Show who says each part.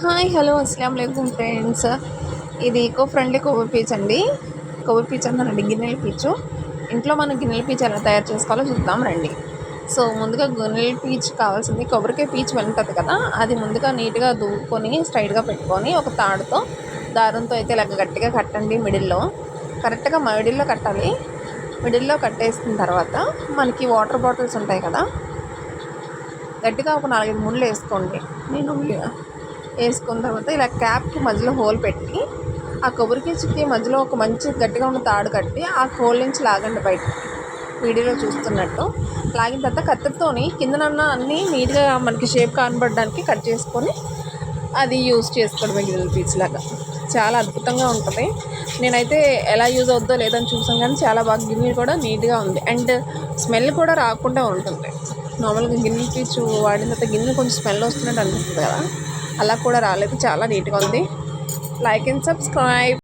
Speaker 1: Hi hello అస్సలం వాలేకుమ్ friends. ఇది eco friendly కొబ్బరి పీచు అండి. కొబ్బరి పీచు అన్నారండి, గిన్నెల పీచు. ఇంట్లో మనం గిన్నెల పీచు ఎలా తయారు చేసుకోవాలో చూద్దాం రండి. సో ముందుగా గిన్నెల పీచు కావాల్సింది కొబ్బరికాయ పీచు ఉంటుంది కదా, అది ముందుగా నీట్గా దువ్వుకొని స్ట్రైట్గా పెట్టుకొని ఒక తాడుతో దారంతో అయితే ఇలా గట్టిగా కట్టండి. కరెక్ట్గా మిడిల్లో కట్టాలి. మిడిల్లో కట్టేసిన తర్వాత మనకి వాటర్ బాటిల్స్ ఉంటాయి కదా, గట్టిగా ఒక 4-5 ముళ్ళు వేసుకోండి. నేను వేసుకున్న తర్వాత ఇలా క్యాప్కి మధ్యలో హోల్ పెట్టి ఆ కొబ్బరికాయకి మధ్యలో ఒక మంచి గట్టిగా ఉన్న తాడు కట్టి ఆ హోల్ నుంచి లాగండి బయట. వీడియోలో చూస్తున్నట్టు లాగిన తర్వాత కత్తితోని కిందనన్న అన్నీ నీట్గా మనకి షేప్ కనబడడానికి కట్ చేసుకొని అది యూజ్ చేసుకోవడం గిన్నెల పీచు లాగా. చాలా అద్భుతంగా ఉంటుంది. నేనైతే ఎలా యూజ్ అవుద్దో లేదని చూసాను, కానీ చాలా బాగా గిన్నె కూడా నీట్గా ఉంది అండ్ స్మెల్ కూడా రాకుండా ఉంటుంది. నార్మల్గా గిన్నెల పీచు వాడిన తర్వాత గిన్నె కొంచెం స్మెల్ వస్తున్నట్టు అనిపిస్తుంది కదా, అలా కూడా రాలేదు. చాలా నీట్గా ఉంది. Like and subscribe.